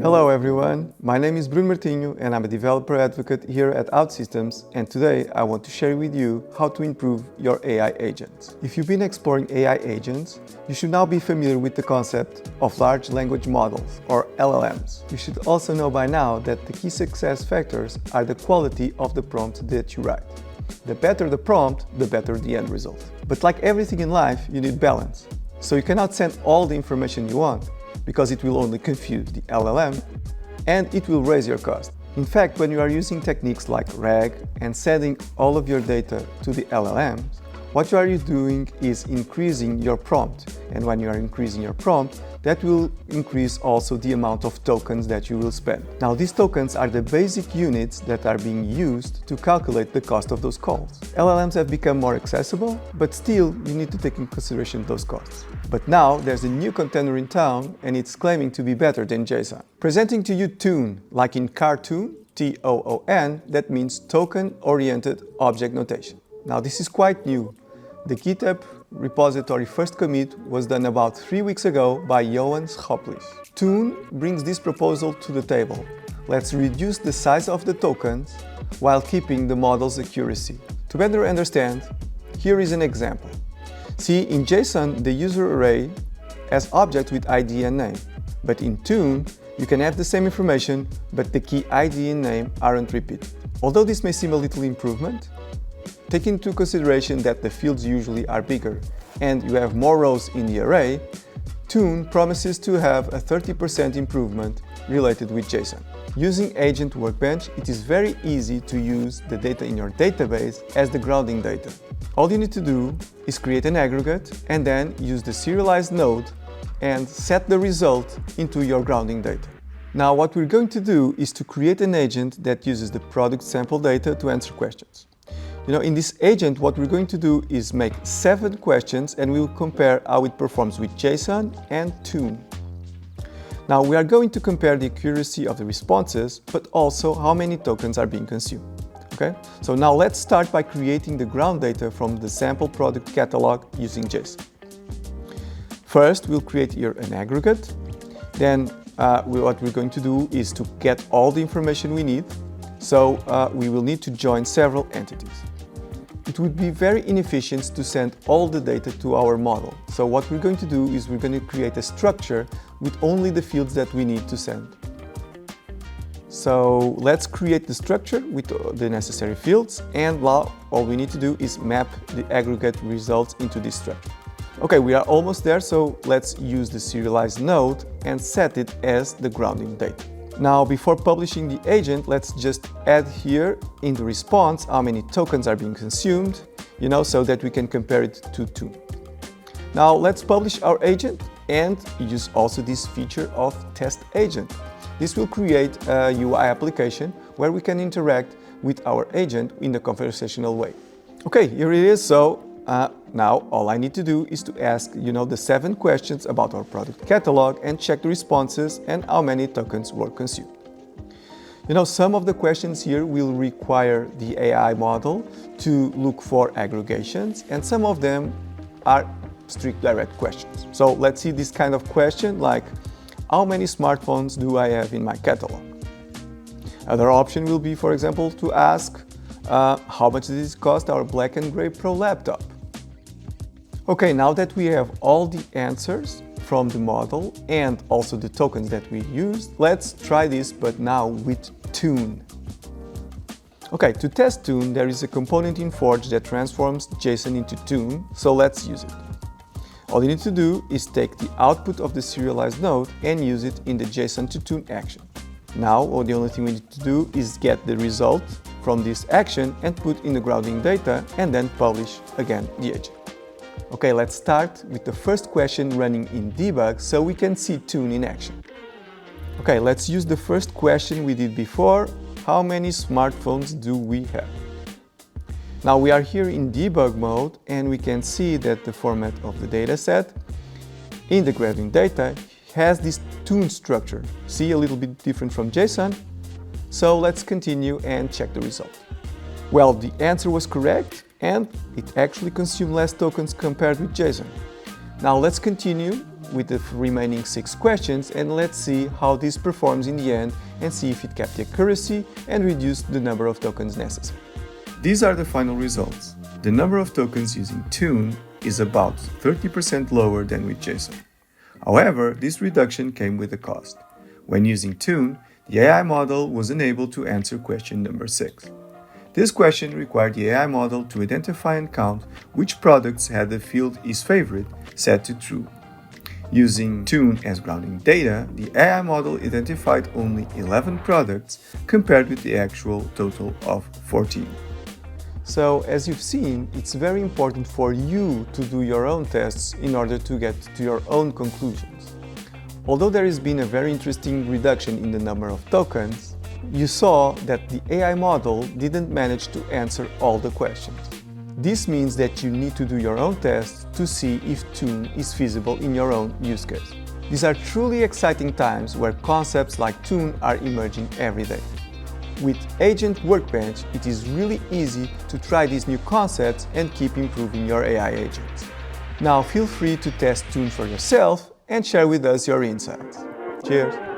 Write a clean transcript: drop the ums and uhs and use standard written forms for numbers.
Hello everyone, my name is Bruno Martinho and I'm a developer advocate here at OutSystems, and today I want to share with you how to improve your AI agents. If you've been exploring AI agents, you should now be familiar with the concept of large language models, or LLMs. You should also know by now that the key success factors are the quality of the prompt that you write. The better the prompt, the better the end result. But like everything in life, you need balance. So you cannot send all the information you want, because it will only confuse the LLM and it will raise your cost. In fact, when you are using techniques like RAG and sending all of your data to the LLMs, what you are doing is increasing your prompt. And when you are increasing your prompt, that will increase also the amount of tokens that you will spend. Now, these tokens are the basic units that are being used to calculate the cost of those calls. LLMs have become more accessible, but still you need to take in consideration those costs. But now there's a new container in town and it's claiming to be better than JSON. Presenting to you TOON, like in cartoon, T-O-O-N, that means token-oriented object notation. Now this is quite new. The GitHub repository first commit was done about 3 weeks ago by Johan Schoplis. TOON brings this proposal to the table. Let's reduce the size of the tokens while keeping the model's accuracy. To better understand, here is an example. See, in JSON, the user array has objects with ID and name, but in TOON, you can have the same information, but the key ID and name aren't repeated. Although this may seem a little improvement, take into consideration that the fields usually are bigger and you have more rows in the array, TOON promises to have a 30% improvement related with JSON. Using Agent Workbench, it is very easy to use the data in your database as the grounding data. All you need to do is create an aggregate and then use the serialized node and set the result into your grounding data. Now what we're going to do is to create an agent that uses the product sample data to answer questions. In this agent, what we're going to do is make 7 questions and we will compare how it performs with JSON and TOON. Now we are going to compare the accuracy of the responses, but also how many tokens are being consumed. Okay? So now let's start by creating the ground data from the sample product catalog using JSON. First, we'll create here an aggregate. Then what we're going to do is to get all the information we need. So we will need to join several entities. It would be very inefficient to send all the data to our model. So what we're going to do is we're going to create a structure with only the fields that we need to send. So let's create the structure with the necessary fields, and all we need to do is map the aggregate results into this structure. Okay, we are almost there, so let's use the serialized node and set it as the grounding data. Now, before publishing the agent, let's just add here in the response how many tokens are being consumed, so that we can compare it to TOON. Now, let's publish our agent and use also this feature of test agent. This will create a UI application where we can interact with our agent in a conversational way. Okay, here it is. So now all I need to do is to ask, the 7 questions about our product catalog and check the responses and how many tokens were consumed. Some of the questions here will require the AI model to look for aggregations, and some of them are strict direct questions. So let's see this kind of question like, how many smartphones do I have in my catalog? Another option will be, for example, to ask, how much does it cost our Black and Gray Pro laptop? Okay, now that we have all the answers from the model and also the tokens that we used, let's try this, but now with TOON. Okay, to test TOON, there is a component in Forge that transforms JSON into TOON, so let's use it. All you need to do is take the output of the serialized node and use it in the JSON to TOON action. Now, the only thing we need to do is get the result from this action and put in the grounding data and then publish again the agent. Okay, let's start with the first question running in debug so we can see TOON in action. Okay, let's use the first question we did before. How many smartphones do we have? Now we are here in debug mode and we can see that the format of the dataset in the grounding data has this TOON structure. See, a little bit different from JSON. So let's continue and check the result. Well, the answer was correct and it actually consumed less tokens compared with JSON. Now let's continue with the remaining 6 questions and let's see how this performs in the end and see if it kept the accuracy and reduced the number of tokens necessary. These are the final results. The number of tokens using TOON is about 30% lower than with JSON. However, this reduction came with a cost. When using TOON, the AI model was unable to answer question number 6. This question required the AI model to identify and count which products had the field is favorite set to true. Using TOON as grounding data, the AI model identified only 11 products compared with the actual total of 14. So, as you've seen, it's very important for you to do your own tests in order to get to your own conclusions. Although there has been a very interesting reduction in the number of tokens, you saw that the AI model didn't manage to answer all the questions. This means that you need to do your own tests to see if TOON is feasible in your own use case. These are truly exciting times where concepts like TOON are emerging every day. With Agent Workbench, it is really easy to try these new concepts and keep improving your AI agents. Now feel free to test TOON for yourself and share with us your insights. Cheers!